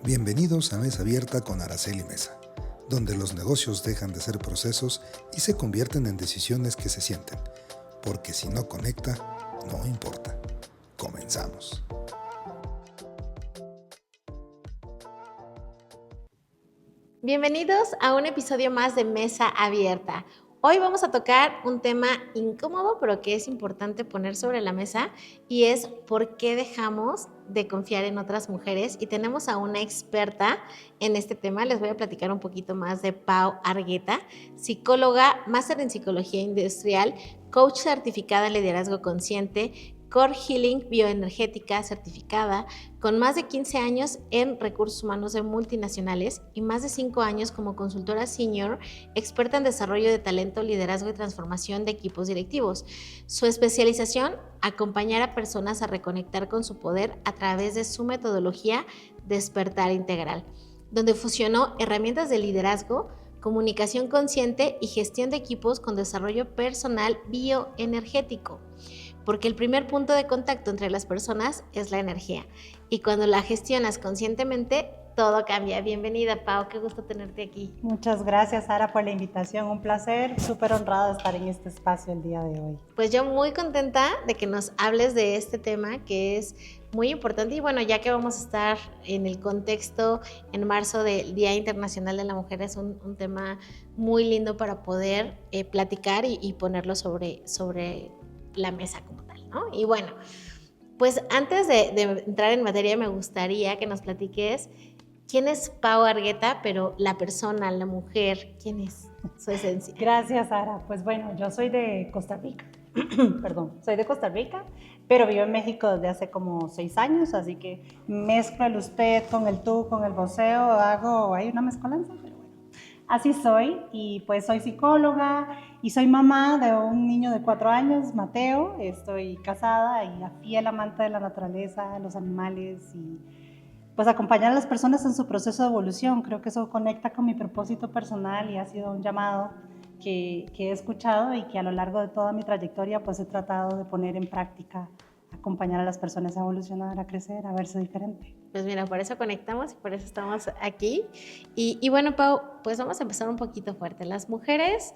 Bienvenidos a Mesa Abierta con Araceli Mesa, donde los negocios dejan de ser procesos y se convierten en decisiones que se sienten, porque si no conecta, no importa. Comenzamos. Bienvenidos a un episodio más de Mesa Abierta. Hoy vamos a tocar un tema incómodo, pero que es importante poner sobre la mesa, y es por qué dejamos de confiar en otras mujeres. Y tenemos a una experta en este tema. Les voy a platicar un poquito más de Pau Argueta, psicóloga, máster en psicología industrial, coach certificada en liderazgo consciente, Core Healing bioenergética certificada, con más de 15 años en recursos humanos de multinacionales y más de 5 años como consultora senior, experta en desarrollo de talento, liderazgo y transformación de equipos directivos. Su especialización, acompañar a personas a reconectar con su poder a través de su metodología Despertar Integral, donde fusionó herramientas de liderazgo, comunicación consciente y gestión de equipos con desarrollo personal bioenergético. Porque el primer punto de contacto entre las personas es la energía. Y cuando la gestionas conscientemente, todo cambia. Bienvenida, Pau, qué gusto tenerte aquí. Muchas gracias, Sara, por la invitación. Un placer, súper honrada de estar en este espacio el día de hoy. Pues yo muy contenta de que nos hables de este tema que es muy importante. Y bueno, ya que vamos a estar en el contexto en marzo del Día Internacional de la Mujer, es un tema muy lindo para poder platicar y ponerlo sobre la mesa como tal, ¿no? Y bueno, pues antes de entrar en materia, me gustaría que nos platiques quién es Pau Argueta, pero la persona, la mujer, quién es su esencia. Gracias, Sara. Pues bueno, yo soy de Costa Rica, soy de Costa Rica, pero vivo en México desde hace como 6 años, así que mezclo el usted con el tú, con el voceo, hay una mezcolanza, pero bueno, así soy. Y pues soy psicóloga y soy mamá de un niño de 4 años, Mateo. Estoy casada y a fiel amante de la naturaleza, los animales y pues acompañar a las personas en su proceso de evolución. Creo que eso conecta con mi propósito personal y ha sido un llamado que he escuchado y que a lo largo de toda mi trayectoria pues he tratado de poner en práctica, acompañar a las personas a evolucionar, a crecer, a verse diferente. Pues mira, por eso conectamos y por eso estamos aquí. Y bueno, Pau, pues vamos a empezar un poquito fuerte. ¿Las mujeres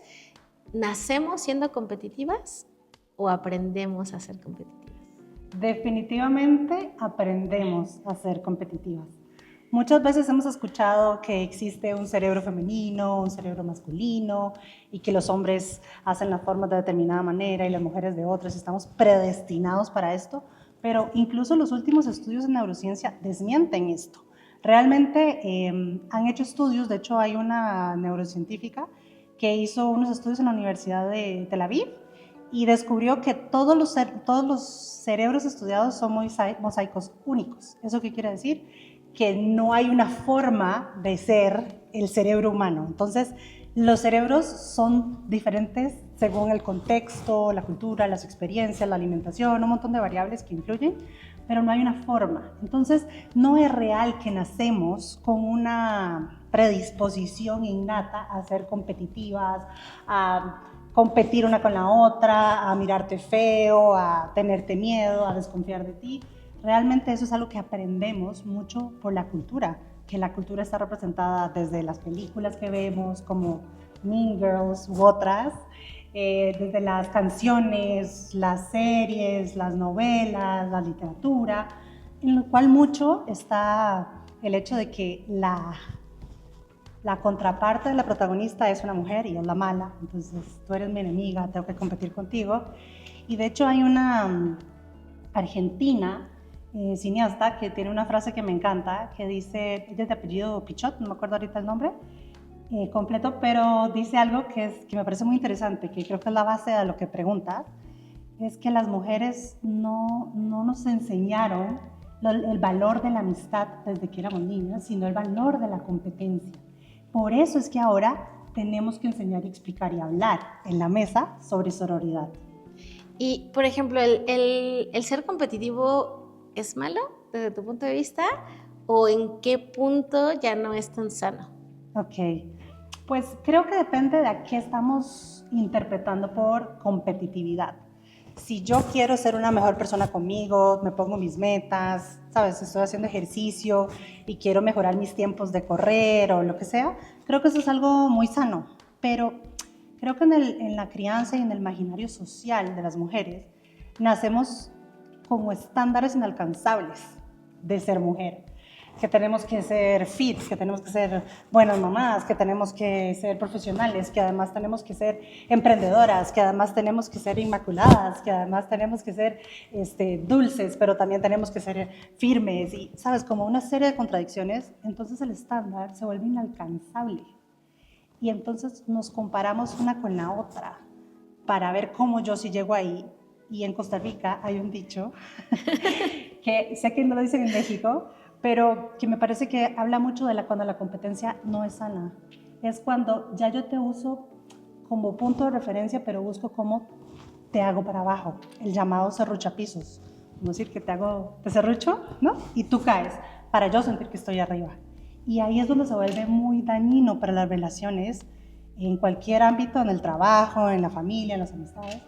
nacemos siendo competitivas o aprendemos a ser competitivas? Definitivamente aprendemos a ser competitivas. Muchas veces hemos escuchado que existe un cerebro femenino, un cerebro masculino y que los hombres hacen las formas de determinada manera y las mujeres de otras. Estamos predestinados para esto, pero incluso los últimos estudios en neurociencia desmienten esto. Realmente han hecho estudios, de hecho hay una neurocientífica que hizo unos estudios en la Universidad de Tel Aviv y descubrió que todos los cerebros estudiados son mosaicos únicos. ¿Eso qué quiere decir? Que no hay una forma de ser el cerebro humano. Entonces, los cerebros son diferentes según el contexto, la cultura, las experiencias, la alimentación, un montón de variables que influyen, pero no hay una forma. Entonces, no es real que nacemos con una predisposición innata a ser competitivas, a competir una con la otra, a mirarte feo, a tenerte miedo, a desconfiar de ti. Realmente eso es algo que aprendemos mucho por la cultura, que la cultura está representada desde las películas que vemos, como Mean Girls u otras, desde las canciones, las series, las novelas, la literatura, en lo cual mucho está el hecho de que la contraparte de la protagonista es una mujer y es la mala, entonces tú eres mi enemiga, tengo que competir contigo. Y de hecho hay una argentina cineasta que tiene una frase que me encanta, que dice, ella es de apellido Pichot, no me acuerdo ahorita el nombre completo, pero dice algo que me parece muy interesante, que creo que es la base de lo que preguntas, es que las mujeres no nos enseñaron el valor de la amistad desde que éramos niñas, sino el valor de la competencia. Por eso es que ahora tenemos que enseñar y explicar y hablar en la mesa sobre sororidad. Y, por ejemplo, ¿el ser competitivo es malo desde tu punto de vista? ¿O en qué punto ya no es tan sano? Ok, pues creo que depende de a qué estamos interpretando por competitividad. Si yo quiero ser una mejor persona conmigo, me pongo mis metas, ¿sabes? Estoy haciendo ejercicio y quiero mejorar mis tiempos de correr o lo que sea, creo que eso es algo muy sano. Pero creo que en la crianza y en el imaginario social de las mujeres, nacemos como estándares inalcanzables de ser mujer. Que tenemos que ser fit, que tenemos que ser buenas mamás, que tenemos que ser profesionales, que además tenemos que ser emprendedoras, que además tenemos que ser inmaculadas, que además tenemos que ser dulces, pero también tenemos que ser firmes y, ¿sabes? Como una serie de contradicciones. Entonces el estándar se vuelve inalcanzable y entonces nos comparamos una con la otra para ver cómo yo sí llego ahí. Y en Costa Rica hay un dicho que sé que no lo dicen en México, pero que me parece que habla mucho de cuando la competencia no es sana. Es cuando ya yo te uso como punto de referencia, pero busco cómo te hago para abajo, el llamado serruchapisos. Es decir, que te serrucho, ¿no? Y tú caes, para yo sentir que estoy arriba. Y ahí es donde se vuelve muy dañino para las relaciones, en cualquier ámbito, en el trabajo, en la familia, en las amistades,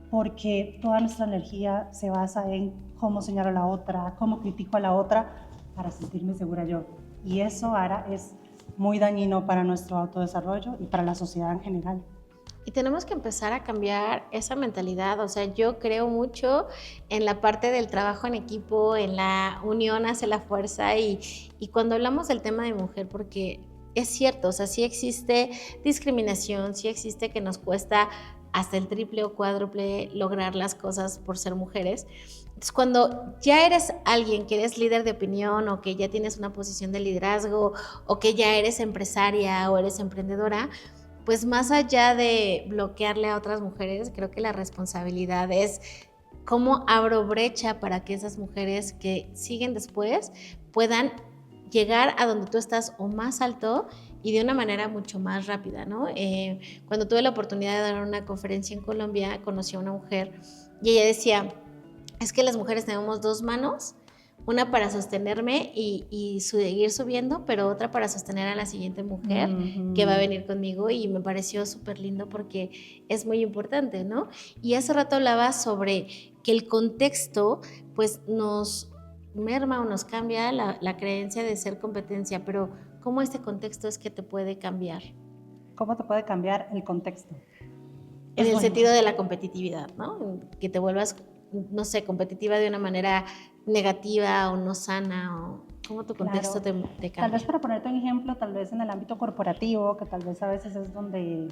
porque toda nuestra energía se basa en cómo señalo a la otra, cómo critico a la otra, para sentirme segura yo. Y eso ahora es muy dañino para nuestro autodesarrollo y para la sociedad en general. Y tenemos que empezar a cambiar esa mentalidad. O sea, yo creo mucho en la parte del trabajo en equipo, en la unión hace la fuerza y cuando hablamos del tema de mujer, porque es cierto, o sea, sí existe discriminación, sí existe que nos cuesta hasta el triple o cuádruple lograr las cosas por ser mujeres. Entonces, cuando ya eres alguien que eres líder de opinión o que ya tienes una posición de liderazgo o que ya eres empresaria o eres emprendedora, pues más allá de bloquearle a otras mujeres, creo que la responsabilidad es cómo abro brecha para que esas mujeres que siguen después puedan llegar a donde tú estás o más alto y de una manera mucho más rápida, ¿no? Cuando tuve la oportunidad de dar una conferencia en Colombia, conocí a una mujer y ella decía, es que las mujeres tenemos dos manos, una para sostenerme y seguir subiendo, pero otra para sostener a la siguiente mujer que va a venir conmigo, y me pareció súper lindo porque es muy importante, ¿no? Y hace rato hablaba sobre que el contexto pues nos merma o nos cambia la creencia de ser competencia, pero ¿cómo este contexto es que te puede cambiar? ¿Cómo te puede cambiar el contexto? En el sentido de la competitividad, ¿no? Que te vuelvas, no sé, competitiva de una manera negativa o no sana, o cómo tu contexto te cambia. Tal vez para ponerte un ejemplo, tal vez en el ámbito corporativo, que tal vez a veces es donde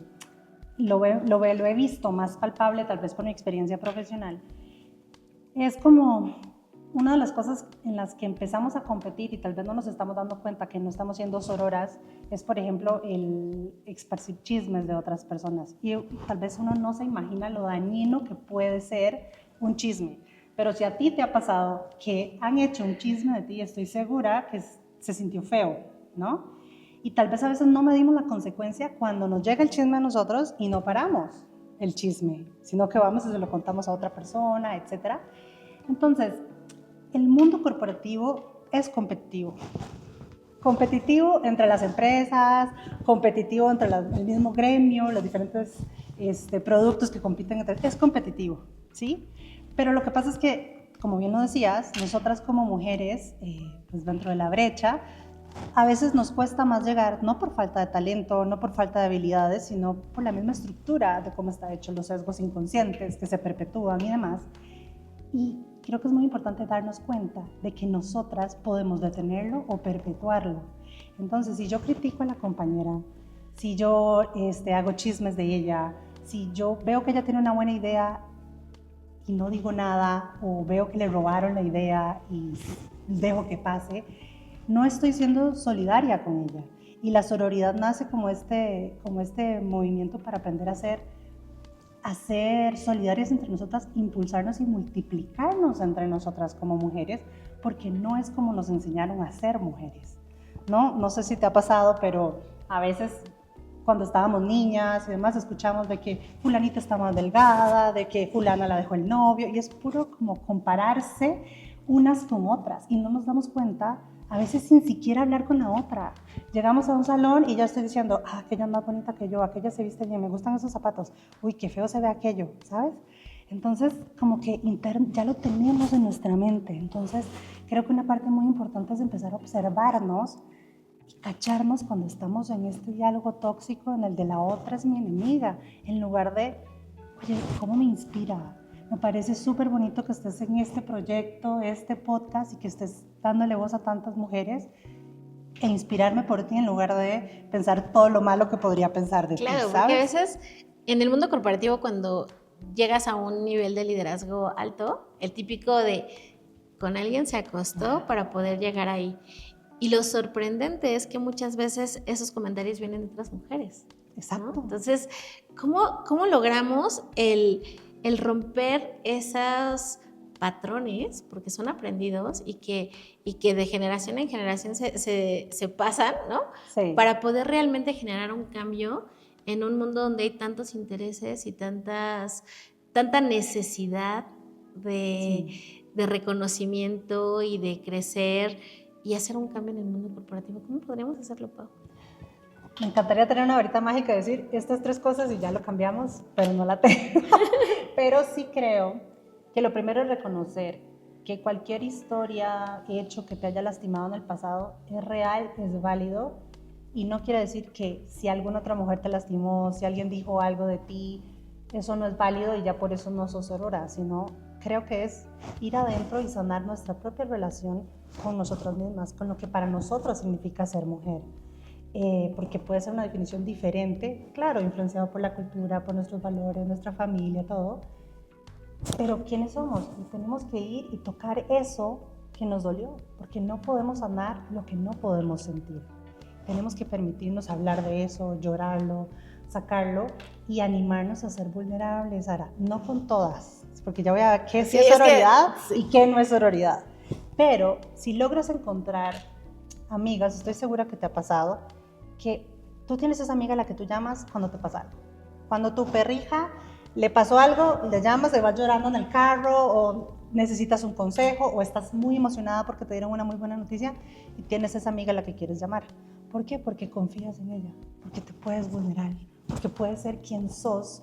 lo he visto más palpable, tal vez por mi experiencia profesional, es como una de las cosas en las que empezamos a competir y tal vez no nos estamos dando cuenta que no estamos siendo sororas, es por ejemplo el esparcir chismes de otras personas. Y tal vez uno no se imagina lo dañino que puede ser un chisme. Pero si a ti te ha pasado que han hecho un chisme de ti, estoy segura que se sintió feo, ¿no? Y tal vez a veces no medimos la consecuencia cuando nos llega el chisme a nosotros y no paramos el chisme, sino que vamos y se lo contamos a otra persona, etc. Entonces, el mundo corporativo es competitivo. Competitivo entre las empresas, competitivo entre el mismo gremio, los diferentes productos que compiten entre... Es competitivo, ¿sí? Pero lo que pasa es que, como bien lo decías, nosotras como mujeres, pues dentro de la brecha, a veces nos cuesta más llegar, no por falta de talento, no por falta de habilidades, sino por la misma estructura de cómo está hecho, los sesgos inconscientes que se perpetúan y demás. Y creo que es muy importante darnos cuenta de que nosotras podemos detenerlo o perpetuarlo. Entonces, si yo critico a la compañera, si yo hago chismes de ella, si yo veo que ella tiene una buena idea y no digo nada, o veo que le robaron la idea y dejo que pase, no estoy siendo solidaria con ella. Y la sororidad nace como este movimiento para aprender a ser solidarias entre nosotras, impulsarnos y multiplicarnos entre nosotras como mujeres, porque no es como nos enseñaron a ser mujeres, ¿no? No sé si te ha pasado, pero a veces cuando estábamos niñas y demás escuchamos de que fulanita está más delgada, de que fulana la dejó el novio, y es puro como compararse unas con otras, y no nos damos cuenta a veces sin siquiera hablar con la otra. Llegamos a un salón y ya estoy diciendo, aquella es más bonita que yo, aquella se viste bien, me gustan esos zapatos, uy, qué feo se ve aquello, ¿sabes? Entonces, como que ya lo tenemos en nuestra mente. Entonces, creo que una parte muy importante es empezar a observarnos y cacharnos cuando estamos en este diálogo tóxico en el de la otra es mi enemiga, en lugar de, oye, ¿cómo me inspira? Me parece súper bonito que estés en este proyecto, este podcast, y que estés dándole voz a tantas mujeres, e inspirarme por ti en lugar de pensar todo lo malo que podría pensar de ti, ¿sabes? Claro, porque a veces en el mundo corporativo, cuando llegas a un nivel de liderazgo alto, el típico de con alguien se acostó para poder llegar ahí. Y lo sorprendente es que muchas veces esos comentarios vienen de otras mujeres, ¿no? Exacto. Entonces, ¿cómo logramos el romper esos patrones, porque son aprendidos y que de generación en generación se pasan, ¿no? Sí. Para poder realmente generar un cambio en un mundo donde hay tantos intereses y tanta necesidad de reconocimiento y de crecer y hacer un cambio en el mundo corporativo. ¿Cómo podríamos hacerlo, Pau? Me encantaría tener una varita mágica y decir estas 3 cosas y ya lo cambiamos, pero no la tengo. Pero sí creo que lo primero es reconocer que cualquier historia, hecho que te haya lastimado en el pasado es real, es válido, y no quiere decir que si alguna otra mujer te lastimó, si alguien dijo algo de ti, eso no es válido y ya por eso no sos sorora, sino creo que es ir adentro y sanar nuestra propia relación con nosotras mismas, con lo que para nosotros significa ser mujer. Porque puede ser una definición diferente, claro, influenciado por la cultura, por nuestros valores, nuestra familia, todo, pero ¿quiénes somos? Y tenemos que ir y tocar eso que nos dolió, porque no podemos sanar lo que no podemos sentir. Tenemos que permitirnos hablar de eso, llorarlo, sacarlo y animarnos a ser vulnerables, Sara. No con todas, porque ya voy a ver qué sí es sororidad y qué no es sororidad. Pero si logras encontrar amigas, estoy segura que te ha pasado, que tú tienes esa amiga a la que tú llamas cuando te pasa algo. Cuando tu perrija le pasó algo, le llamas, se va llorando en el carro, o necesitas un consejo, o estás muy emocionada porque te dieron una muy buena noticia y tienes esa amiga a la que quieres llamar. ¿Por qué? Porque confías en ella, porque te puedes vulnerar, porque puedes ser quien sos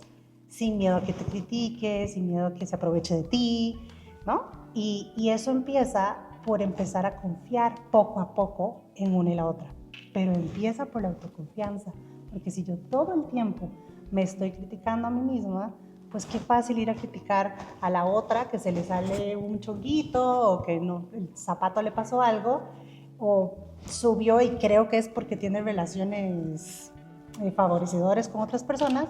sin miedo a que te critique, sin miedo a que se aproveche de ti, ¿no? Y eso empieza por empezar a confiar poco a poco en una y la otra, pero empieza por la autoconfianza, porque si yo todo el tiempo me estoy criticando a mí misma, pues qué fácil ir a criticar a la otra que se le sale un chonguito o que no, el zapato le pasó algo o subió y creo que es porque tiene relaciones favorecedores con otras personas.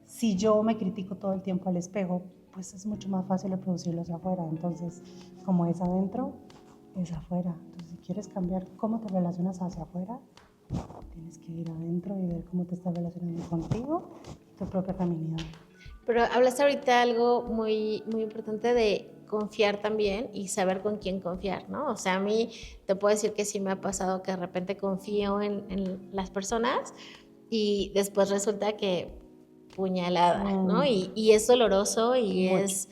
Si yo me critico todo el tiempo al espejo, pues es mucho más fácil reproducirlo hacia afuera. Entonces, como es adentro, es afuera. Entonces, si quieres cambiar cómo te relacionas hacia afuera, tienes que ir adentro y ver cómo te estás relacionando contigo y tu propia feminidad. Pero hablaste ahorita algo muy, muy importante de confiar también y saber con quién confiar, ¿no? O sea, a mí te puedo decir que sí me ha pasado que de repente confío en las personas y después resulta que puñalada, ¿no? Y es doloroso y es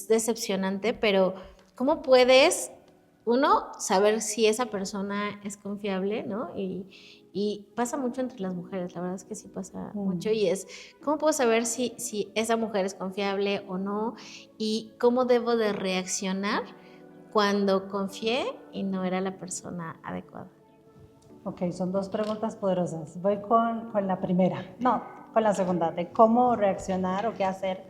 decepcionante, pero ¿cómo puedes, uno, saber si esa persona es confiable, ¿no? Y pasa mucho entre las mujeres, la verdad es que sí pasa mucho, y es, ¿cómo puedo saber si esa mujer es confiable o no? Y cómo debo de reaccionar cuando confié y no era la persona adecuada. Ok, son 2 preguntas poderosas. Voy con la primera, no, con la segunda, de cómo reaccionar o qué hacer.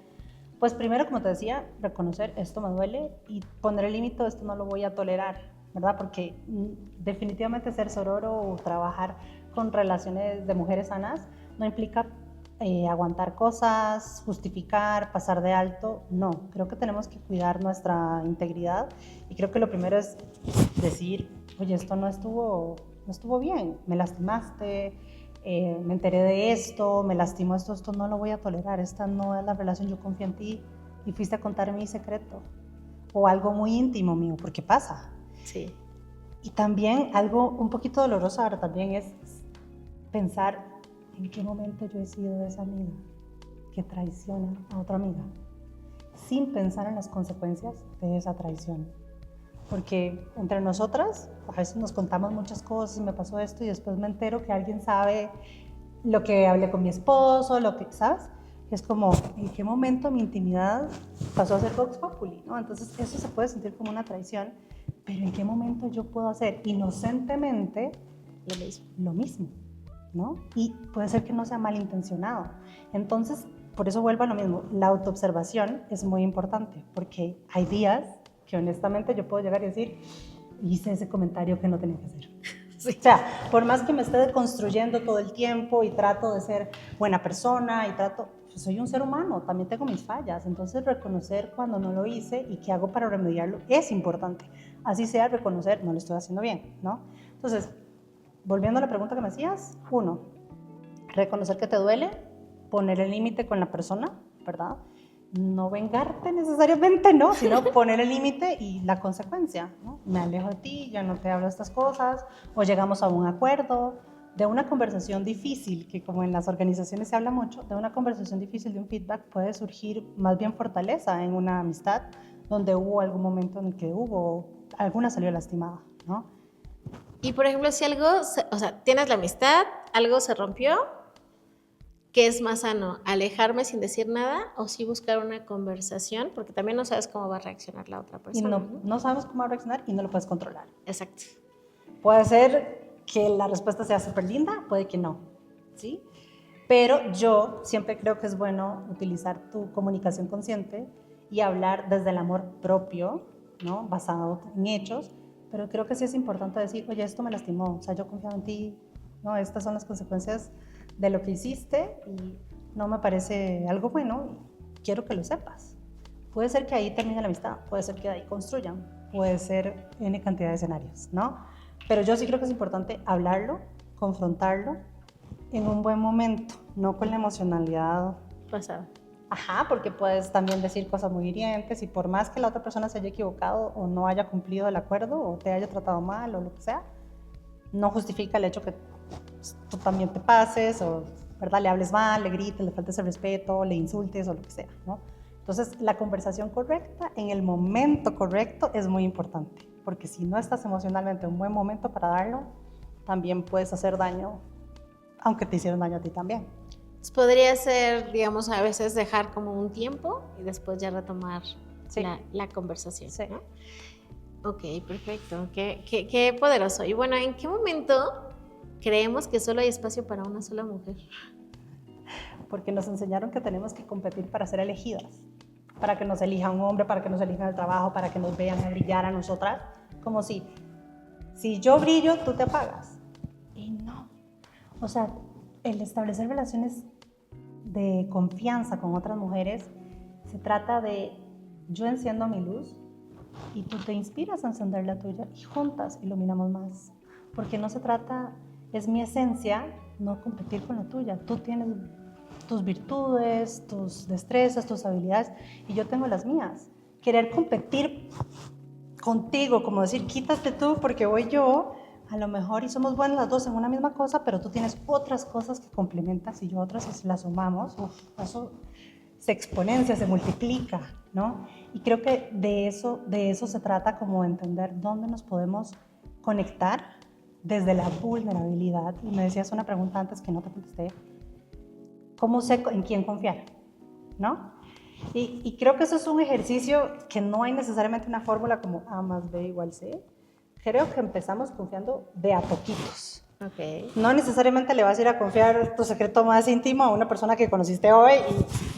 Pues primero, como te decía, reconocer esto me duele y poner el límite, esto no lo voy a tolerar, ¿verdad? Porque definitivamente ser sororo o trabajar con relaciones de mujeres sanas no implica aguantar cosas, justificar, pasar de alto, no. Creo que tenemos que cuidar nuestra integridad y creo que lo primero es decir, oye, esto no estuvo bien, me lastimaste, me enteré de esto, me lastimó esto no lo voy a tolerar, esta no es la relación, yo confío en ti y fuiste a contar mi secreto o algo muy íntimo mío, porque pasa. Sí. Y también algo un poquito doloroso ahora también es pensar en qué momento yo he sido esa amiga que traiciona a otra amiga, sin pensar en las consecuencias de esa traición. Porque entre nosotras a veces nos contamos muchas cosas, me pasó esto y después me entero que alguien sabe lo que hablé con mi esposo, lo que, ¿sabes? Es como, ¿en qué momento mi intimidad pasó a ser Vox Populi, ¿no? Entonces eso se puede sentir como una traición, pero ¿en qué momento yo puedo hacer inocentemente lo mismo, ¿no? Y puede ser que no sea malintencionado. Entonces, por eso vuelvo a lo mismo, la autoobservación es muy importante, porque hay días que honestamente yo puedo llegar y decir, hice ese comentario que no tenía que hacer. Sí. O sea, por más que me esté deconstruyendo todo el tiempo y trato de ser buena persona y pues soy un ser humano, también tengo mis fallas, entonces reconocer cuando no lo hice y qué hago para remediarlo es importante. Así sea reconocer, no lo estoy haciendo bien, ¿no? Entonces, volviendo a la pregunta que me hacías, 1, reconocer que te duele, poner el límite con la persona, ¿verdad? No vengarte necesariamente, ¿no? Sino poner el límite y la consecuencia, ¿no? Me alejo de ti, ya no te hablo de estas cosas, o llegamos a un acuerdo, de una conversación difícil, que como en las organizaciones se habla mucho, de una conversación difícil, de un feedback, puede surgir más bien fortaleza en una amistad, donde hubo algún momento en el que alguna salió lastimada, ¿no? Y por ejemplo, si algo, o sea, tienes la amistad, algo se rompió, ¿qué es más sano? ¿Alejarme sin decir nada o sí buscar una conversación? Porque también no sabes cómo va a reaccionar la otra persona. Y no sabes cómo va a reaccionar y no lo puedes controlar. Exacto. Puede ser que la respuesta sea súper linda, puede que no, ¿sí? Pero yo siempre creo que es bueno utilizar tu comunicación consciente y hablar desde el amor propio, ¿no? Basado en hechos, pero creo que sí es importante decir, oye, esto me lastimó, o sea, yo confiaba en ti, ¿no? Estas son las consecuencias de lo que hiciste y no me parece algo bueno, quiero que lo sepas. Puede ser que ahí termine la amistad, puede ser que ahí construyan, puede ser N cantidad de escenarios, ¿no? Pero yo sí creo que es importante hablarlo, confrontarlo en un buen momento, no con la emocionalidad pasada. Ajá, porque puedes también decir cosas muy hirientes y por más que la otra persona se haya equivocado o no haya cumplido el acuerdo o te haya tratado mal o lo que sea, no justifica el hecho que tú también te pases o, ¿verdad? Le hables mal, le grites, le faltes el respeto, le insultes o lo que sea, ¿no? Entonces, la conversación correcta en el momento correcto es muy importante, porque si no estás emocionalmente en un buen momento para darlo, también puedes hacer daño, aunque te hicieron daño a ti también. Podría ser, digamos, a veces dejar como un tiempo y después ya retomar sí. la conversación, sí. ¿no? Ok, perfecto. Qué poderoso. Y bueno, ¿en qué momento creemos que solo hay espacio para una sola mujer? Porque nos enseñaron que tenemos que competir para ser elegidas, para que nos elija un hombre, para que nos elijan el trabajo, para que nos vean a brillar a nosotras, como si yo brillo, tú te apagas. Y no. O sea, el establecer relaciones de confianza con otras mujeres se trata de yo enciendo mi luz y tú te inspiras a encender la tuya y juntas iluminamos más. Porque no se trata, es mi esencia, no competir con la tuya. Tú tienes tus virtudes, tus destrezas, tus habilidades y yo tengo las mías. Querer competir contigo, como decir, quítate tú porque voy yo, a lo mejor y somos buenas las dos en una misma cosa, pero tú tienes otras cosas que complementas y yo otras, y si las sumamos, eso se exponencia, se multiplica, ¿no? Y creo que de eso se trata, como entender dónde nos podemos conectar desde la vulnerabilidad. Y me decías una pregunta antes que no te contesté, ¿cómo sé en quién confiar? ¿No? Y creo que eso es un ejercicio que no hay necesariamente una fórmula como A más B igual C. Creo que empezamos confiando de a poquitos. Okay. No necesariamente le vas a ir a confiar tu secreto más íntimo a una persona que conociste hoy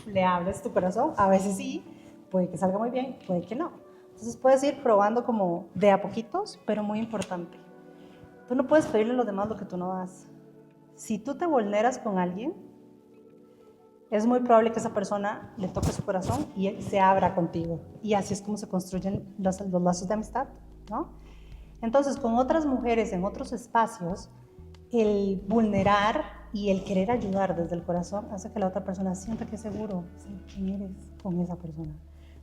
y le hables tu corazón. A veces sí, puede que salga muy bien, puede que no. Entonces puedes ir probando como de a poquitos, pero muy importante. Tú no puedes pedirle a los demás lo que tú no das. Si tú te vulneras con alguien, es muy probable que esa persona le toque su corazón y él se abra contigo. Y así es como se construyen los lazos de amistad, ¿no? Entonces, con otras mujeres en otros espacios, el vulnerar y el querer ayudar desde el corazón hace que la otra persona sienta que es seguro, quién eres con esa persona.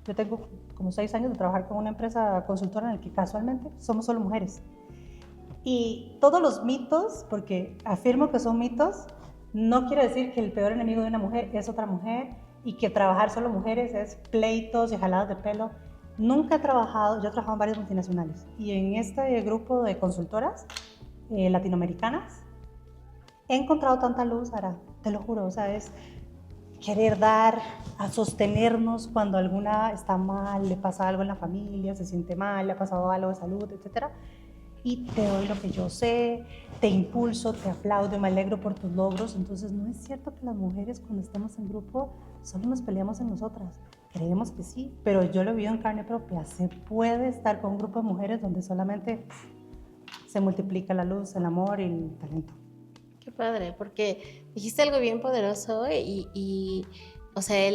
Yo tengo como 6 años de trabajar con una empresa consultora en la que casualmente somos solo mujeres. Y todos los mitos, porque afirmo que son mitos, no quiere decir que el peor enemigo de una mujer es otra mujer y que trabajar solo mujeres es pleitos y jaladas de pelo. Nunca he trabajado, yo he trabajado en varias multinacionales y en este grupo de consultoras latinoamericanas he encontrado tanta luz, Ara, te lo juro, o sea, querer dar, a sostenernos cuando alguna está mal, le pasa algo en la familia, se siente mal, le ha pasado algo de salud, etcétera. Y te doy lo que yo sé, te impulso, te aplaudo, me alegro por tus logros. Entonces no es cierto que las mujeres cuando estamos en grupo solo nos peleamos en nosotras. Creemos que sí, pero yo lo he vivido en carne propia. Se puede estar con un grupo de mujeres donde solamente se multiplica la luz, el amor y el talento. Qué padre, porque dijiste algo bien poderoso o sea,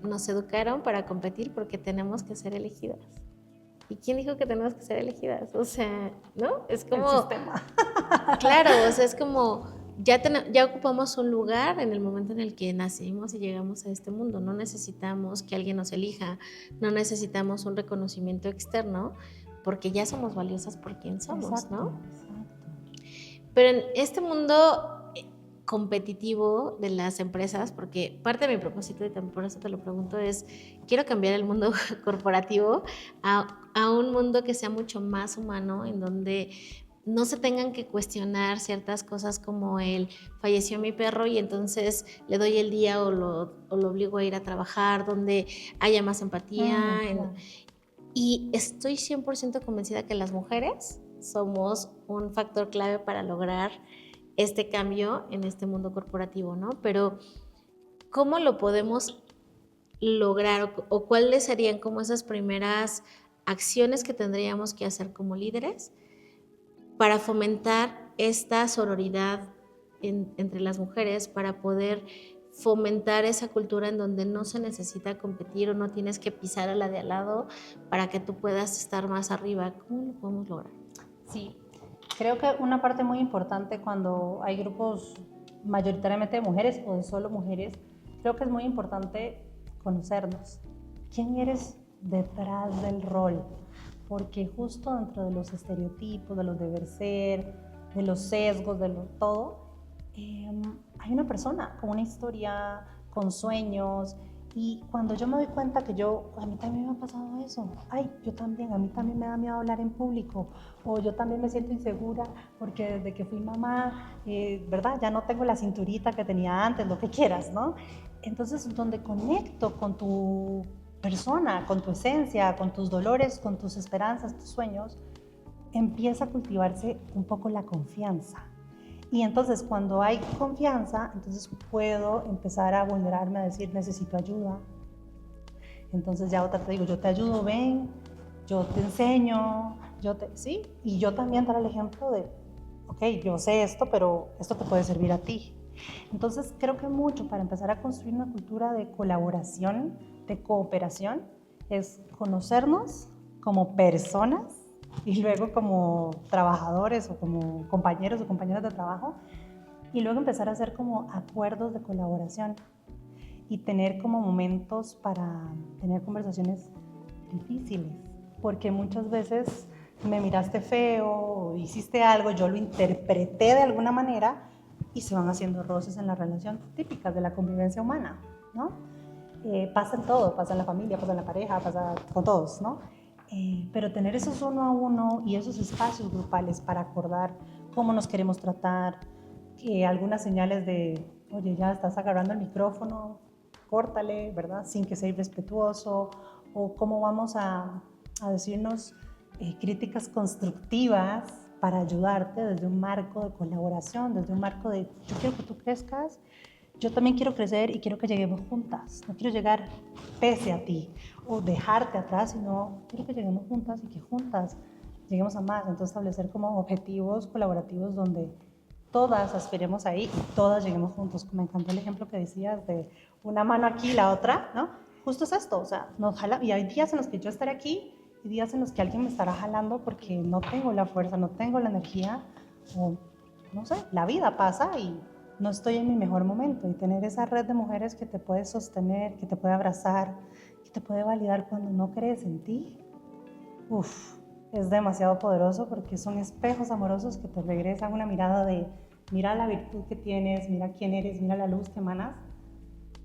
nos educaron para competir porque tenemos que ser elegidas. ¿Y quién dijo que tenemos que ser elegidas? O sea, ¿no? Es como... El sistema. Claro, o sea, es como... Ya ocupamos un lugar en el momento en el que nacimos y llegamos a este mundo. No necesitamos que alguien nos elija, no necesitamos un reconocimiento externo, porque ya somos valiosas por quien somos, Exacto, ¿no? exacto. Pero en este mundo competitivo de las empresas, porque parte de mi propósito, y también por eso te lo pregunto, es quiero cambiar el mundo corporativo a un mundo que sea mucho más humano, en donde no se tengan que cuestionar ciertas cosas como el falleció mi perro y entonces le doy el día o lo obligo a ir a trabajar, donde haya más empatía. Claro. Y estoy 100% convencida que las mujeres somos un factor clave para lograr este cambio en este mundo corporativo, ¿no? Pero ¿cómo lo podemos lograr o cuáles serían como esas primeras acciones que tendríamos que hacer como líderes para fomentar esta sororidad entre las mujeres, para poder fomentar esa cultura en donde no se necesita competir o no tienes que pisar a la de al lado para que tú puedas estar más arriba? ¿Cómo lo podemos lograr? Sí, creo que una parte muy importante cuando hay grupos mayoritariamente de mujeres o de solo mujeres, creo que es muy importante conocernos. ¿Quién eres detrás del rol? Porque justo dentro de los estereotipos, de los deber ser, de los sesgos, de todo, hay una persona con una historia, con sueños. Y cuando yo me doy cuenta que a mí también me ha pasado eso, yo también, a mí también me da miedo hablar en público, o yo también me siento insegura porque desde que fui mamá, ¿verdad? Ya no tengo la cinturita que tenía antes, lo que quieras, ¿no? Entonces, donde conecto con tu persona, con tu esencia, con tus dolores, con tus esperanzas, tus sueños, empieza a cultivarse un poco la confianza. Y entonces cuando hay confianza, entonces puedo empezar a vulnerarme, a decir necesito ayuda. Entonces ya otra te digo, yo te ayudo, ven, yo te enseño, ¿sí? Y yo también dar el ejemplo de, ok, yo sé esto, pero esto te puede servir a ti. Entonces creo que mucho para empezar a construir una cultura de colaboración, de cooperación, es conocernos como personas y luego como trabajadores o como compañeros o compañeras de trabajo, y luego empezar a hacer como acuerdos de colaboración y tener como momentos para tener conversaciones difíciles, porque muchas veces me miraste feo o hiciste algo, yo lo interpreté de alguna manera y se van haciendo roces en la relación típicas de la convivencia humana, ¿no? Pasa en todo, pasa en la familia, pasa en la pareja, pasa con todos, ¿no? Pero tener esos uno a uno y esos espacios grupales para acordar cómo nos queremos tratar, algunas señales de, oye, ya estás agarrando el micrófono, córtale, ¿verdad? Sin que sea irrespetuoso, o cómo vamos a decirnos críticas constructivas para ayudarte desde un marco de colaboración, desde un marco de yo quiero que tú crezcas, yo también quiero crecer y quiero que lleguemos juntas. No quiero llegar pese a ti o dejarte atrás, sino quiero que lleguemos juntas y que juntas lleguemos a más. Entonces establecer como objetivos colaborativos donde todas aspiremos ahí y todas lleguemos juntos. Me encantó el ejemplo que decías de una mano aquí y la otra, ¿no? Justo es esto, o sea, nos jala, y hay días en los que yo estaré aquí y días en los que alguien me estará jalando porque no tengo la fuerza, no tengo la energía, o no sé, la vida pasa y no estoy en mi mejor momento. Y tener esa red de mujeres que te puede sostener, que te puede abrazar, que te puede validar cuando no crees en ti, es demasiado poderoso porque son espejos amorosos que te regresan una mirada de mira la virtud que tienes, mira quién eres, mira la luz que emanas.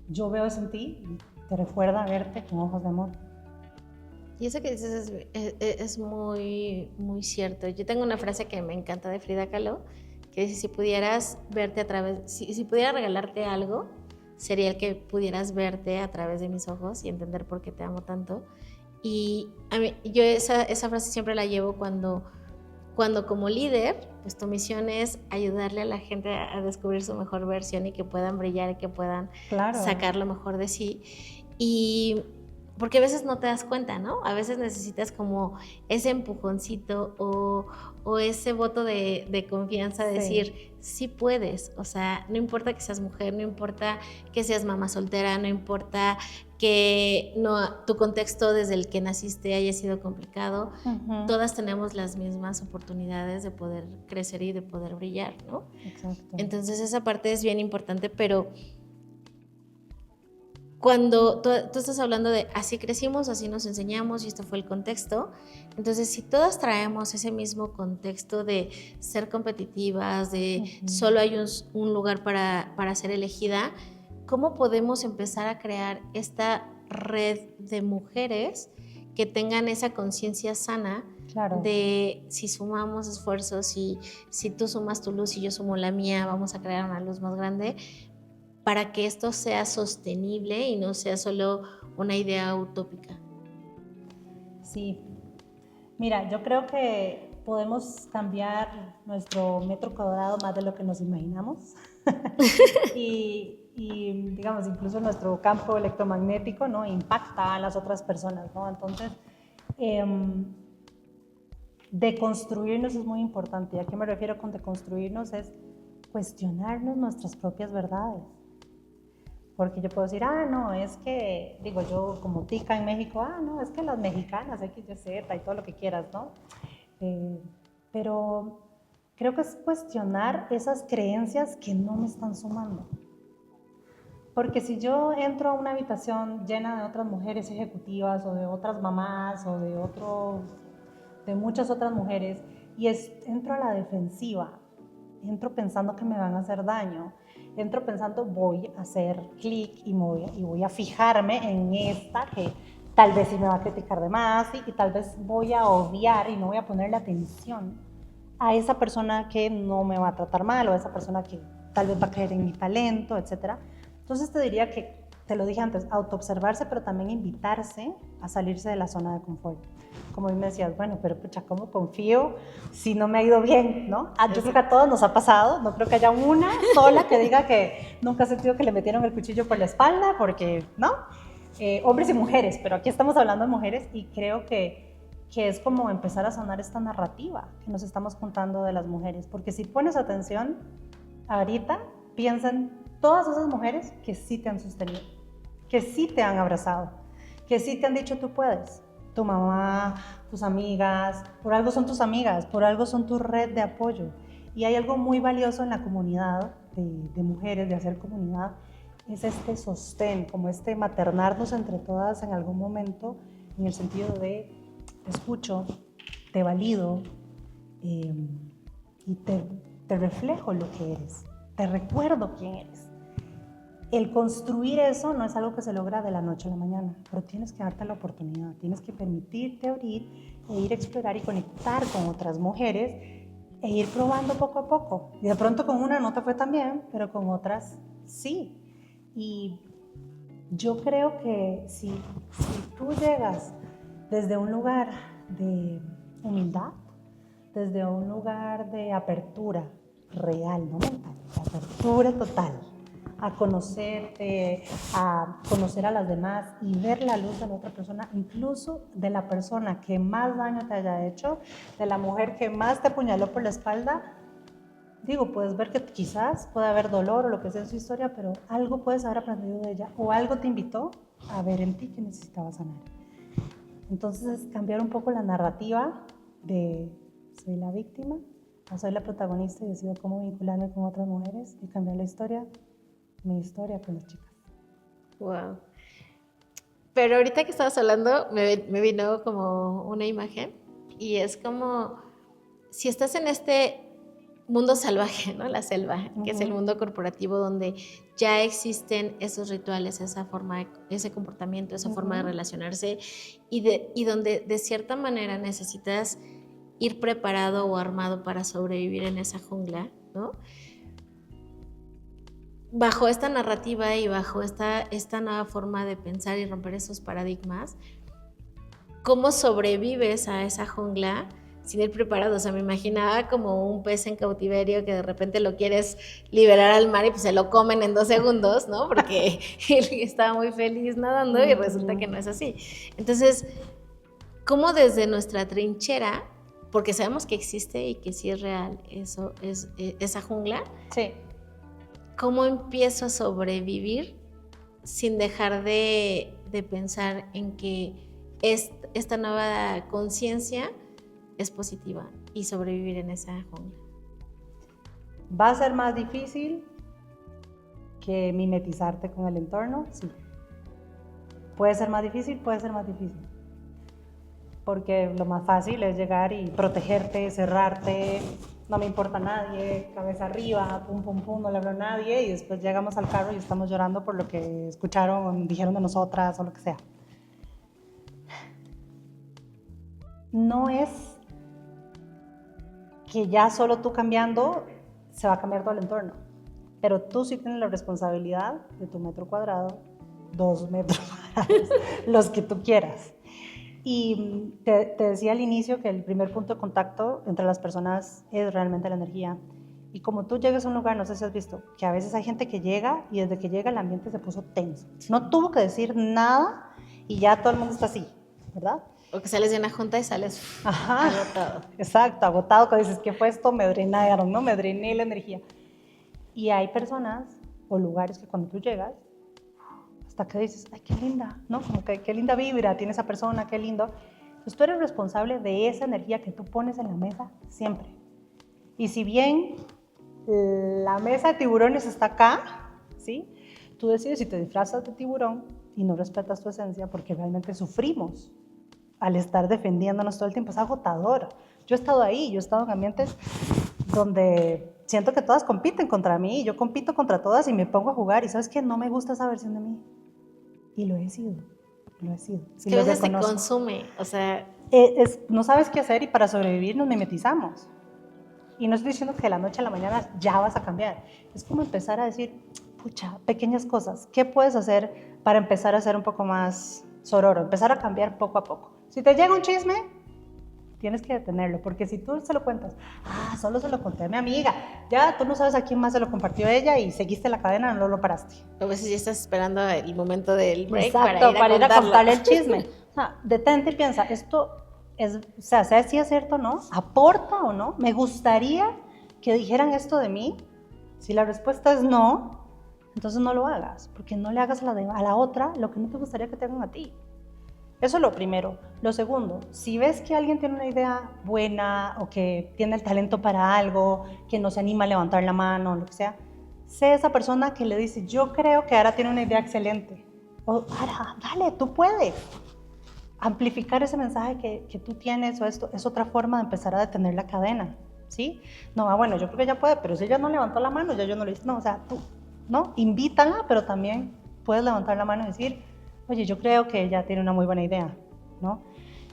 Yo veo eso en ti y te recuerda verte con ojos de amor. Y eso que dices es muy, muy cierto. Yo tengo una frase que me encanta de Frida Kahlo, que dice, si pudieras verte a través, si pudiera regalarte algo, sería el que pudieras verte a través de mis ojos y entender por qué te amo tanto. Y a mí, yo esa frase siempre la llevo cuando como líder, pues tu misión es ayudarle a la gente a descubrir su mejor versión y que puedan brillar y que puedan sacar lo mejor de sí. Y porque a veces no te das cuenta, ¿no? A veces necesitas como ese empujoncito o ese voto de confianza, de decir, sí puedes. O sea, no importa que seas mujer, no importa que seas mamá soltera, no importa que tu contexto desde el que naciste haya sido complicado, todas tenemos las mismas oportunidades de poder crecer y de poder brillar, ¿no? Exacto. Entonces esa parte es bien importante, pero cuando tú estás hablando de así crecimos, así nos enseñamos y esto fue el contexto, entonces si todas traemos ese mismo contexto de ser competitivas, de solo hay un lugar para ser elegida, ¿cómo podemos empezar a crear esta red de mujeres que tengan esa conciencia sana de si sumamos esfuerzos, si tú sumas tu luz y yo sumo la mía, vamos a crear una luz más grande? Para que esto sea sostenible y no sea solo una idea utópica. Sí. Mira, yo creo que podemos cambiar nuestro metro cuadrado más de lo que nos imaginamos. y digamos, incluso nuestro campo electromagnético, ¿no? Impacta a las otras personas, ¿no? Entonces, deconstruirnos es muy importante. ¿Y a qué me refiero con deconstruirnos? Es cuestionarnos nuestras propias verdades. Porque yo puedo decir, no, es que, digo yo como tica en México, no, es que las mexicanas, X, Y, Z y todo lo que quieras, ¿no? Pero creo que es cuestionar esas creencias que no me están sumando. Porque si yo entro a una habitación llena de otras mujeres ejecutivas o de otras mamás o de muchas otras mujeres y entro a la defensiva, entro pensando que me van a hacer daño, entro pensando voy a hacer clic y voy a fijarme en esta que tal vez sí me va a criticar de más y tal vez voy a odiar y no voy a ponerle atención a esa persona que no me va a tratar mal o a esa persona que tal vez va a creer en mi talento, etc. Entonces te diría que, te lo dije antes, autoobservarse, pero también invitarse a salirse de la zona de confort. Como me decías, bueno, pero pucha, ¿cómo confío si no me ha ido bien, no? Yo creo que a todos nos ha pasado, no creo que haya una sola que diga que nunca ha sentido que le metieron el cuchillo por la espalda, porque, ¿no? Hombres y mujeres, pero aquí estamos hablando de mujeres y creo que es como empezar a sanar esta narrativa que nos estamos contando de las mujeres, porque si pones atención, ahorita piensa en todas esas mujeres que sí te han sostenido, que sí te han abrazado, que sí te han dicho tú puedes. Tu mamá, tus amigas, por algo son tus amigas, por algo son tu red de apoyo. Y hay algo muy valioso en la comunidad de mujeres, de hacer comunidad, es este sostén, como este maternarnos entre todas en algún momento, en el sentido de te escucho, te valido y te reflejo lo que eres, te recuerdo quién eres. El construir eso no es algo que se logra de la noche a la mañana, pero tienes que darte la oportunidad, tienes que permitirte abrir e ir a explorar y conectar con otras mujeres e ir probando poco a poco. Y de pronto con una no te fue tan bien, pero con otras sí. Y yo creo que si tú llegas desde un lugar de humildad, desde un lugar de apertura real, no mental, de apertura total, a conocerte, a conocer a las demás y ver la luz de la otra persona, incluso de la persona que más daño te haya hecho, de la mujer que más te apuñaló por la espalda. Digo, puedes ver que quizás puede haber dolor o lo que sea en su historia, pero algo puedes haber aprendido de ella o algo te invitó a ver en ti que necesitabas sanar. Entonces, cambiar un poco la narrativa de soy la víctima o soy la protagonista y decido cómo vincularme con otras mujeres y cambiar la historia, mi historia con las chicas. Wow. Pero ahorita que estabas hablando, me vino como una imagen y es como si estás en este mundo salvaje, ¿no? La selva, que es el mundo corporativo donde ya existen esos rituales, esa forma, ese comportamiento, esa forma de relacionarse y donde de cierta manera necesitas ir preparado o armado para sobrevivir en esa jungla, ¿no? bajo esta narrativa y bajo esta nueva forma de pensar y romper esos paradigmas, ¿cómo sobrevives a esa jungla sin ir preparado? O sea, me imaginaba como un pez en cautiverio que de repente lo quieres liberar al mar y pues se lo comen en 2 segundos, ¿no? Porque él estaba muy feliz nadando y resulta que no es así. Entonces, ¿cómo desde nuestra trinchera, porque sabemos que existe y que sí es real eso, esa jungla, Sí. cómo empiezo a sobrevivir sin dejar de pensar en que esta nueva conciencia es positiva y sobrevivir en esa jungla? ¿Va a ser más difícil que mimetizarte con el entorno? Sí. ¿Puede ser más difícil? Puede ser más difícil. Porque lo más fácil es llegar y protegerte, cerrarte, no me importa nadie, cabeza arriba, pum, pum, pum, no le hablo a nadie, y después llegamos al carro y estamos llorando por lo que escucharon o dijeron de nosotras o lo que sea. No es que ya solo tú cambiando se va a cambiar todo el entorno, pero tú sí tienes la responsabilidad de tu metro cuadrado, 2 metros cuadrados, los que tú quieras. Y te decía al inicio que el primer punto de contacto entre las personas es realmente la energía. Y como tú llegas a un lugar, no sé si has visto, que a veces hay gente que llega y desde que llega el ambiente se puso tenso. No tuvo que decir nada y ya todo el mundo está así, ¿verdad? O que sales de una junta y sales agotado. Exacto, agotado, que dices, ¿qué fue esto? Me drenaron, ¿no? Me drené la energía. Y hay personas o lugares que cuando tú llegas, hasta que dices, ay, qué linda, ¿no? Como que qué linda vibra tiene esa persona, qué lindo. Entonces tú eres responsable de esa energía que tú pones en la mesa siempre. Y si bien la mesa de tiburones está acá, ¿sí? Tú decides si te disfrazas de tiburón y no respetas tu esencia porque realmente sufrimos al estar defendiéndonos todo el tiempo. Es agotador. Yo he estado ahí, yo he estado en ambientes donde siento que todas compiten contra mí, yo compito contra todas y me pongo a jugar y ¿sabes qué? No me gusta esa versión de mí. Y lo he sido, lo he sido. Es que a veces te consume, o sea... no sabes qué hacer y para sobrevivir nos mimetizamos. Y no estoy diciendo que de la noche a la mañana ya vas a cambiar. Es como empezar a decir, pucha, pequeñas cosas. ¿Qué puedes hacer para empezar a ser un poco más sororo? Empezar a cambiar poco a poco. Si te llega un chisme, tienes que detenerlo, porque si tú se lo cuentas, solo se lo conté a mi amiga, ya tú no sabes a quién más se lo compartió ella y seguiste la cadena, no lo paraste. A veces ya estás esperando el momento del break. Exacto, para ir a contarle el chisme. O sea, detente y piensa, esto es, o sea, ¿sabes si es cierto o no? ¿Aporta o no? ¿Me gustaría que dijeran esto de mí? Si la respuesta es no, entonces no lo hagas, porque no le hagas a la otra lo que no te gustaría que te hagan a ti. Eso es lo primero. Lo segundo, si ves que alguien tiene una idea buena o que tiene el talento para algo, que no se anima a levantar la mano o lo que sea, sé esa persona que le dice, yo creo que Ara tiene una idea excelente. O Ara, dale, tú puedes. Amplificar ese mensaje que tú tienes o esto es otra forma de empezar a detener la cadena, ¿sí? No, bueno, yo creo que ella puede, pero si ella no levantó la mano, ya yo no lo hice. No, o sea, tú, ¿no? Invítala, pero también puedes levantar la mano y decir, oye, yo creo que ella tiene una muy buena idea, ¿no?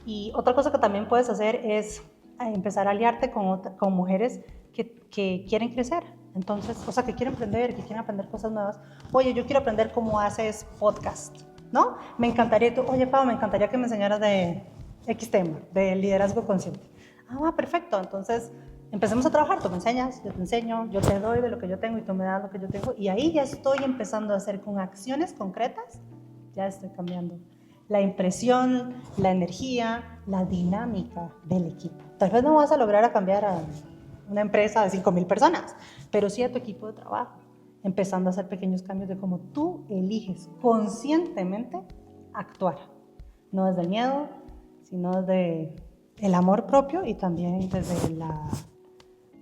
Y otra cosa que también puedes hacer es empezar a aliarte con mujeres que quieren crecer. Entonces, o sea, que quieren aprender cosas nuevas. Oye, yo quiero aprender cómo haces podcast, ¿no? Me encantaría, oye, Pau, me encantaría que me enseñaras de X tema, de liderazgo consciente. Perfecto, entonces empecemos a trabajar, tú me enseñas, yo te enseño, yo te doy de lo que yo tengo y tú me das lo que yo tengo. Y ahí ya estoy empezando a hacer con acciones concretas, ya estoy cambiando la impresión, la energía, la dinámica del equipo. Tal vez no vas a lograr cambiar a una empresa de 5,000 personas, pero sí a tu equipo de trabajo, empezando a hacer pequeños cambios de cómo tú eliges conscientemente actuar, no desde el miedo, sino desde el amor propio y también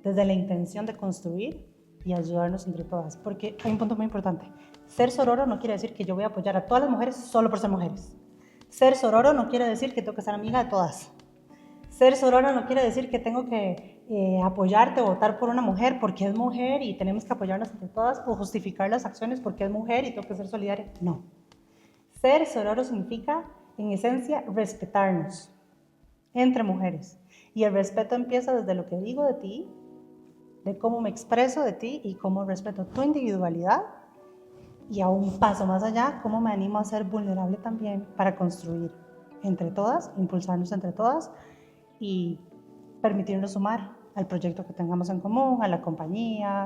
desde la intención de construir y ayudarnos entre todas, porque hay un punto muy importante. Ser sororo no quiere decir que yo voy a apoyar a todas las mujeres solo por ser mujeres. Ser sororo no quiere decir que tengo que ser amiga de todas. Ser sororo no quiere decir que tengo que apoyarte o votar por una mujer porque es mujer y tenemos que apoyarnos entre todas o justificar las acciones porque es mujer y tengo que ser solidaria. No. Ser sororo significa, en esencia, respetarnos entre mujeres. Y el respeto empieza desde lo que digo de ti, de cómo me expreso de ti y cómo respeto tu individualidad Y a un paso más allá, ¿cómo me animo a ser vulnerable también para construir entre todas, impulsarnos entre todas y permitirnos sumar al proyecto que tengamos en común, a la compañía,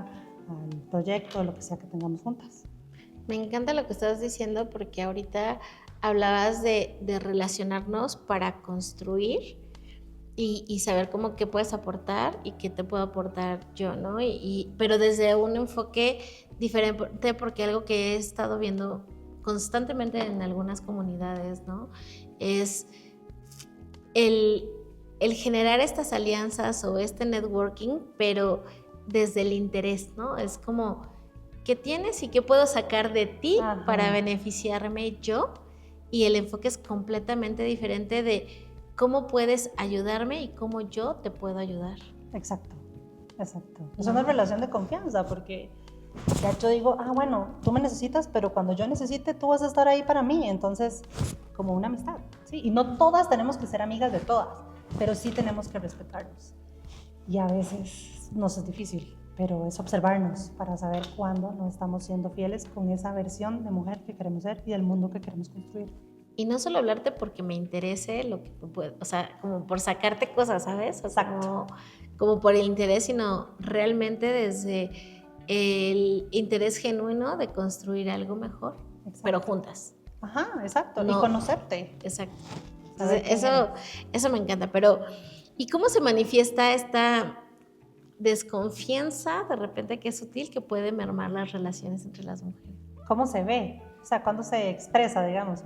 al proyecto, lo que sea que tengamos juntas? Me encanta lo que estás diciendo porque ahorita hablabas de relacionarnos para construir y saber cómo qué puedes aportar y qué te puedo aportar yo, ¿no? Pero desde un enfoque diferente, porque algo que he estado viendo constantemente en algunas comunidades, ¿no? Es el, el generar estas alianzas o este networking, pero desde el interés, ¿no? Es como, ¿qué tienes y qué puedo sacar de ti para beneficiarme yo? Y el enfoque es completamente diferente de cómo puedes ayudarme y cómo yo te puedo ayudar. Exacto, exacto. Es una relación de confianza porque ya yo digo, bueno, tú me necesitas, pero cuando yo necesite, tú vas a estar ahí para mí. Entonces, como una amistad, ¿sí? Y no todas tenemos que ser amigas de todas, pero sí tenemos que respetarnos. Y a veces nos es difícil, pero es observarnos para saber cuándo no estamos siendo fieles con esa versión de mujer que queremos ser y del mundo que queremos construir. Y no solo hablarte porque me interese lo que puedo, o sea, como por sacarte cosas, ¿sabes? O Exacto. como por el interés, sino realmente desde el interés genuino de construir algo mejor, exacto, pero juntas. Ajá, exacto. No, y conocerte. Exacto. Entonces, eso me encanta. Pero, ¿y cómo se manifiesta esta desconfianza de repente que es sutil que puede mermar las relaciones entre las mujeres? ¿Cómo se ve? O sea, ¿cuándo se expresa, digamos?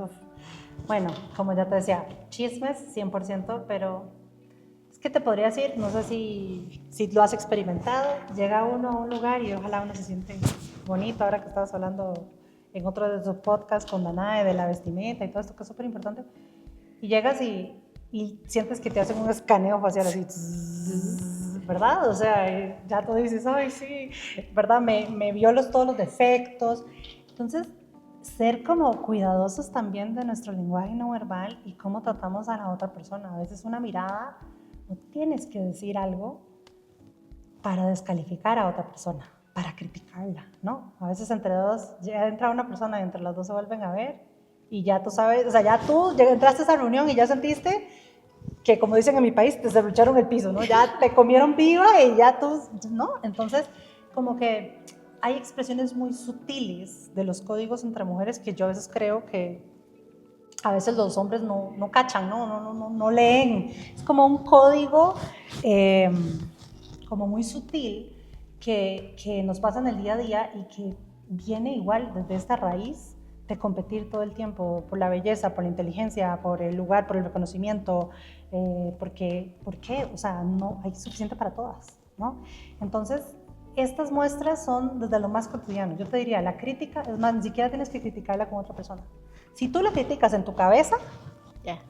Bueno, como ya te decía, chismes 100%, pero es que te podría decir, no sé si lo has experimentado, llega uno a un lugar y ojalá uno se siente bonito, ahora que estabas hablando en otro de tus podcasts con Danae de la vestimenta y todo esto que es súper importante, y llegas y sientes que te hacen un escaneo facial así, ¿verdad? O sea, ya tú dices, ay, sí, ¿verdad? Me vio todos los defectos. Entonces, ser como cuidadosos también de nuestro lenguaje no verbal y cómo tratamos a la otra persona. A veces una mirada, no tienes que decir algo para descalificar a otra persona, para criticarla, ¿no? A veces entre dos, ya entra una persona y entre las dos se vuelven a ver y ya tú sabes, o sea, ya tú entraste a esa reunión y ya sentiste que, como dicen en mi país, te serrucharon el piso, ¿no? Ya te comieron viva y ya tú, ¿no? Entonces, como que hay expresiones muy sutiles de los códigos entre mujeres que yo a veces creo que a veces los hombres no cachan, no leen. Es como un código como muy sutil que nos pasa en el día a día y que viene igual desde esta raíz de competir todo el tiempo por la belleza, por la inteligencia, por el lugar, por el reconocimiento, ¿por qué? O sea, no hay suficiente para todas, ¿no? Entonces, estas muestras son desde lo más cotidiano. Yo te diría, la crítica, es más, ni siquiera tienes que criticarla con otra persona. Si tú lo criticas en tu cabeza, ya.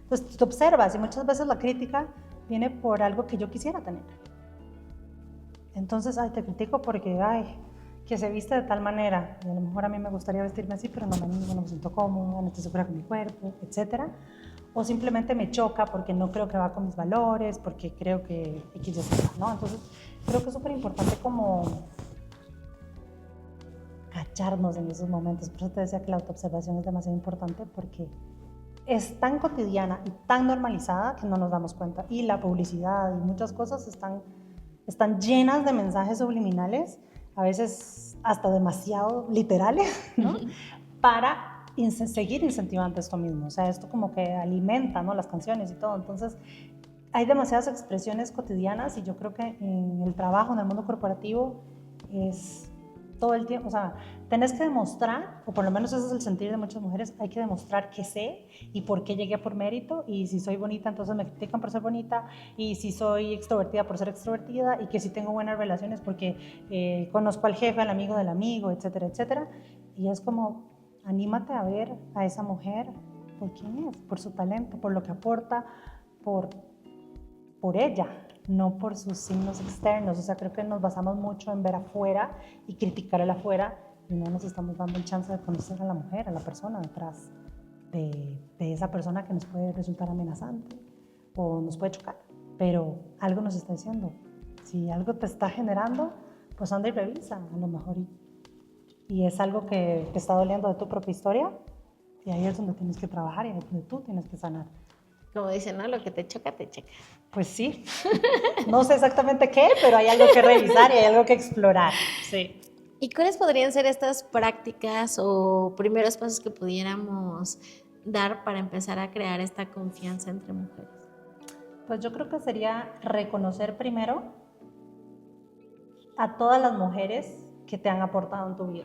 Entonces, tú observas y muchas veces la crítica viene por algo que yo quisiera tener. Entonces, te critico porque, que se viste de tal manera, y a lo mejor a mí me gustaría vestirme así, pero no me animo, no me siento cómoda, no estoy segura con mi cuerpo, etc. O simplemente me choca porque no creo que va con mis valores, porque creo que X, Y, Z, ¿no? Entonces, creo que es súper importante como cacharnos en esos momentos. Por eso te decía que la autoobservación es demasiado importante porque es tan cotidiana y tan normalizada que no nos damos cuenta. Y la publicidad y muchas cosas están llenas de mensajes subliminales, a veces hasta demasiado literales, ¿no? Para seguir incentivando esto mismo. O sea, esto como que alimenta, ¿no? Las canciones y todo. Entonces, hay demasiadas expresiones cotidianas y yo creo que en el trabajo, en el mundo corporativo, es todo el tiempo, o sea, tenés que demostrar, o por lo menos ese es el sentir de muchas mujeres, hay que demostrar que sé y por qué llegué por mérito, y si soy bonita entonces me critican por ser bonita, y si soy extrovertida por ser extrovertida, y que si tengo buenas relaciones porque conozco al jefe, al amigo del amigo, etcétera, etcétera. Y es como, anímate a ver a esa mujer por quién es, por su talento, por lo que aporta, por ella, no por sus signos externos. O sea, creo que nos basamos mucho en ver afuera y criticar al afuera y no nos estamos dando el chance de conocer a la mujer, a la persona detrás de esa persona que nos puede resultar amenazante o nos puede chocar, pero algo nos está diciendo. Si algo te está generando, pues anda y revisa, a lo mejor y es algo que te está doliendo de tu propia historia, y ahí es donde tienes que trabajar y ahí es donde tú tienes que sanar. Como dicen, ¿no? Lo que te choca, te checa. Pues sí, no sé exactamente qué, pero hay algo que revisar y hay algo que explorar. Sí. ¿Y cuáles podrían ser estas prácticas o primeros pasos que pudiéramos dar para empezar a crear esta confianza entre mujeres? Pues yo creo que sería reconocer primero a todas las mujeres que te han aportado en tu vida.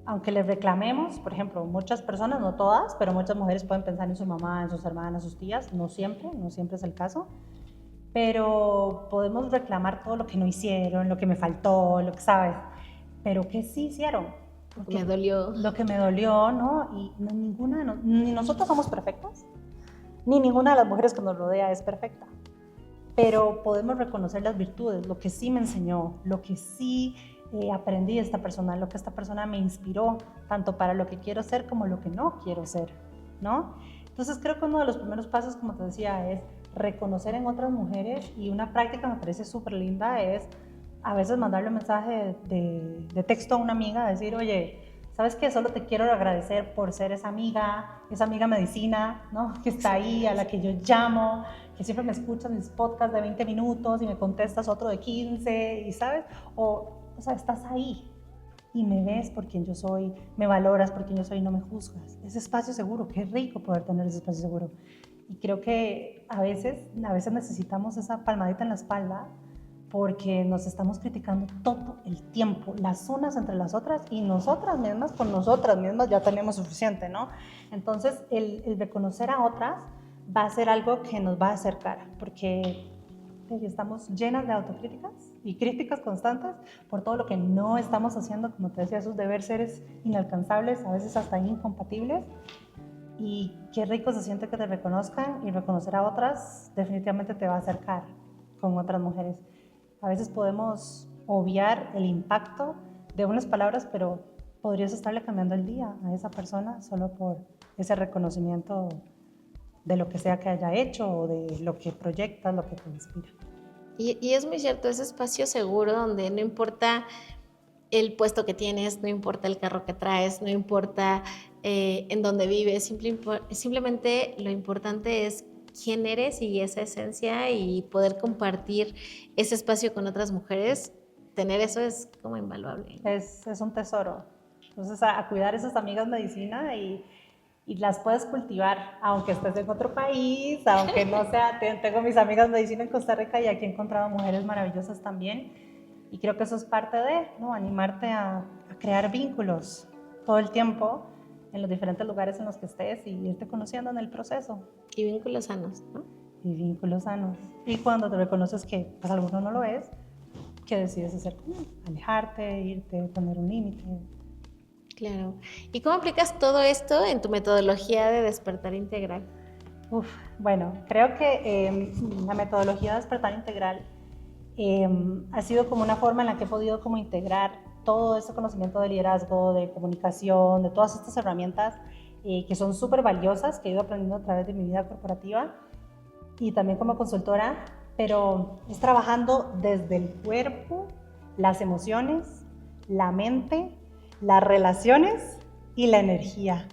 Aunque les reclamemos, por ejemplo, muchas personas, no todas, pero muchas mujeres pueden pensar en su mamá, en sus hermanas, sus tías, no siempre es el caso, pero podemos reclamar todo lo que no hicieron, lo que me faltó, lo que sabes, pero que sí hicieron. Me dolió. Lo que me dolió, ¿no? Y ni nosotros somos perfectas, ni ninguna de las mujeres que nos rodea es perfecta, pero podemos reconocer las virtudes, lo que sí me enseñó, lo que sí aprendí de esta persona, lo que esta persona me inspiró, tanto para lo que quiero ser como lo que no quiero ser, ¿no? Entonces creo que uno de los primeros pasos, como te decía, es reconocer en otras mujeres, y una práctica me parece súper linda es a veces mandarle un mensaje de texto a una amiga, decir, oye, ¿sabes qué? Solo te quiero agradecer por ser esa amiga medicina, ¿no? Que está ahí, a la que yo llamo, que siempre me escuchas mis podcasts de 20 minutos y me contestas otro de 15, y ¿sabes? O sea, estás ahí y me ves por quien yo soy, me valoras por quien yo soy y no me juzgas. Ese espacio seguro, qué rico poder tener ese espacio seguro. Y creo que a veces necesitamos esa palmadita en la espalda porque nos estamos criticando todo el tiempo, las unas entre las otras, y nosotras mismas con nosotras mismas ya tenemos suficiente, ¿no? Entonces, el reconocer a otras va a ser algo que nos va a acercar, porque estamos llenas de autocríticas y críticas constantes por todo lo que no estamos haciendo, como te decía, esos deberes seres inalcanzables, a veces hasta incompatibles, y qué rico se siente que te reconozcan, y reconocer a otras definitivamente te va a acercar con otras mujeres. A veces podemos obviar el impacto de unas palabras, pero podrías estarle cambiando el día a esa persona solo por ese reconocimiento de lo que sea que haya hecho o de lo que proyectas, lo que te inspira. Y es muy cierto, ese espacio seguro donde no importa el puesto que tienes, no importa el carro que traes, no importa en dónde vives, simplemente lo importante es quién eres y esa esencia, y poder compartir ese espacio con otras mujeres. Tener eso es como invaluable. Es un tesoro. Entonces, a cuidar esas amigas medicina, y las puedes cultivar, aunque estés en otro país, aunque no sea. Tengo mis amigas medicina en Costa Rica y aquí he encontrado mujeres maravillosas también. Y creo que eso es parte de, ¿no? Animarte a crear vínculos todo el tiempo en los diferentes lugares en los que estés y irte conociendo en el proceso. Y vínculos sanos, ¿no? Y vínculos sanos. Y cuando te reconoces que pues alguno no lo es, ¿qué decides hacer con él? Alejarte, irte, poner un límite. Claro. ¿Y cómo aplicas todo esto en tu metodología de despertar integral? Bueno, creo que la metodología de despertar integral ha sido como una forma en la que he podido como integrar todo este conocimiento de liderazgo, de comunicación, de todas estas herramientas que son súper valiosas, que he ido aprendiendo a través de mi vida corporativa y también como consultora, pero es trabajando desde el cuerpo, las emociones, la mente, las relaciones y la energía.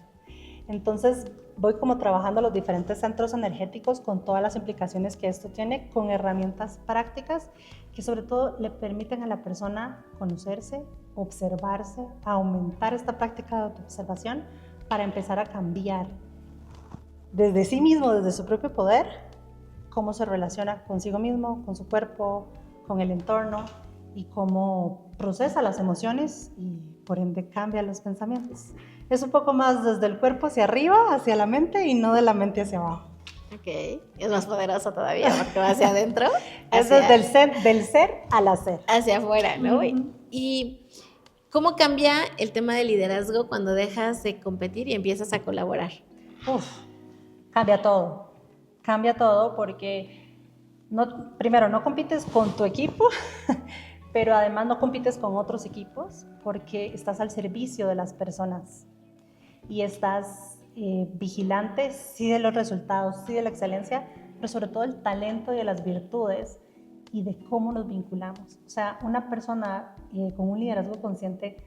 Entonces voy como trabajando los diferentes centros energéticos con todas las implicaciones que esto tiene, con herramientas prácticas que sobre todo le permiten a la persona conocerse, observarse, aumentar esta práctica de autoobservación para empezar a cambiar desde sí mismo, desde su propio poder, cómo se relaciona consigo mismo, con su cuerpo, con el entorno, y cómo procesa las emociones y por ende cambia los pensamientos. Es un poco más desde el cuerpo hacia arriba, hacia la mente, y no de la mente hacia abajo. Ok, es más poderoso todavía porque va hacia adentro. Es desde del ser al hacer. Hacia afuera, ¿no? ¿Y cómo cambia el tema del liderazgo cuando dejas de competir y empiezas a colaborar? Cambia todo porque primero no compites con tu equipo, pero además no compites con otros equipos porque estás al servicio de las personas y estás vigilante, sí, de los resultados, sí, de la excelencia, pero sobre todo el talento y de las virtudes y de cómo nos vinculamos. O sea, una persona con un liderazgo consciente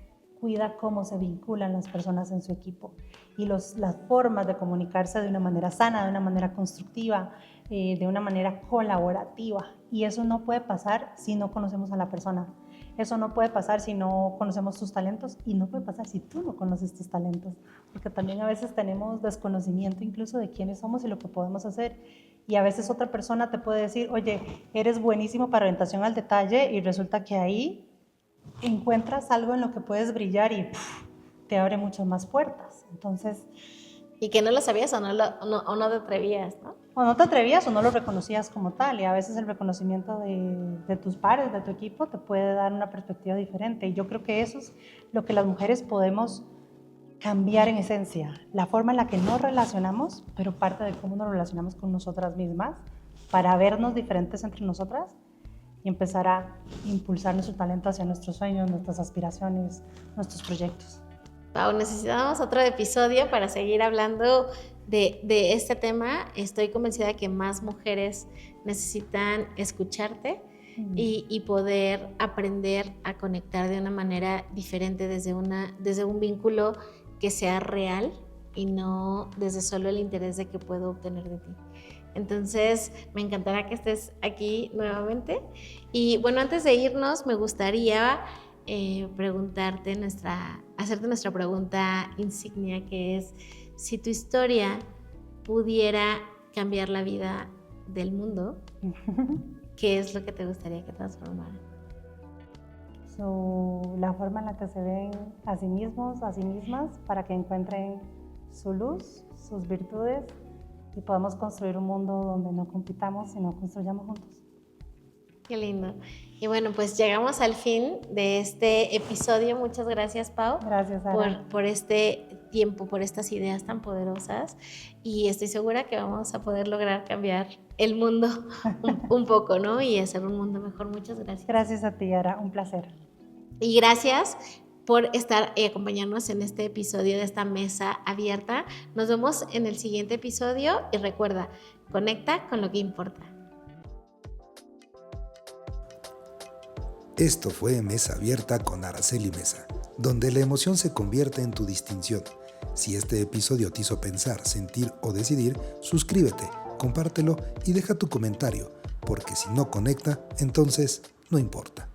cuida cómo se vinculan las personas en su equipo y las formas de comunicarse de una manera sana, de una manera constructiva, de una manera colaborativa. Y eso no puede pasar si no conocemos a la persona. Eso no puede pasar si no conocemos tus talentos y no puede pasar si tú no conoces tus talentos, porque también a veces tenemos desconocimiento incluso de quiénes somos y lo que podemos hacer. Y a veces otra persona te puede decir, oye, eres buenísimo para orientación al detalle, y resulta que ahí encuentras algo en lo que puedes brillar y te abre muchas más puertas. Entonces, y que no lo sabías o no te atrevías, ¿no? O no te atrevías o no lo reconocías como tal, y a veces el reconocimiento de tus pares, de tu equipo, te puede dar una perspectiva diferente. Y yo creo que eso es lo que las mujeres podemos cambiar en esencia, la forma en la que nos relacionamos, pero parte de cómo nos relacionamos con nosotras mismas, para vernos diferentes entre nosotras y empezar a impulsar nuestro talento hacia nuestros sueños, nuestras aspiraciones, nuestros proyectos. Pau, necesitamos otro episodio para seguir hablando de este tema. Estoy convencida de que más mujeres necesitan escucharte y poder aprender a conectar de una manera diferente desde un vínculo que sea real y no desde solo el interés de que puedo obtener de ti. Entonces, me encantará que estés aquí nuevamente. Y bueno, antes de irnos, me gustaría hacerte nuestra pregunta insignia, que es: si tu historia pudiera cambiar la vida del mundo, ¿qué es lo que te gustaría que transformara? La forma en la que se ven a sí mismos, a sí mismas, para que encuentren su luz, sus virtudes, y podamos construir un mundo donde no compitamos, sino construyamos juntos. Qué lindo. Y bueno, pues llegamos al fin de este episodio. Muchas gracias, Pau. Gracias, Sara. Por este tiempo, por estas ideas tan poderosas. Y estoy segura que vamos a poder lograr cambiar el mundo un poco, ¿no? Y hacer un mundo mejor. Muchas gracias. Gracias a ti, Ara. Un placer. Y gracias por estar y acompañarnos en este episodio de esta mesa abierta. Nos vemos en el siguiente episodio y recuerda, conecta con lo que importa. Esto fue Mesa Abierta con Araceli Mesa, donde la emoción se convierte en tu distinción. Si este episodio te hizo pensar, sentir o decidir, suscríbete, compártelo y deja tu comentario, porque si no conecta, entonces no importa.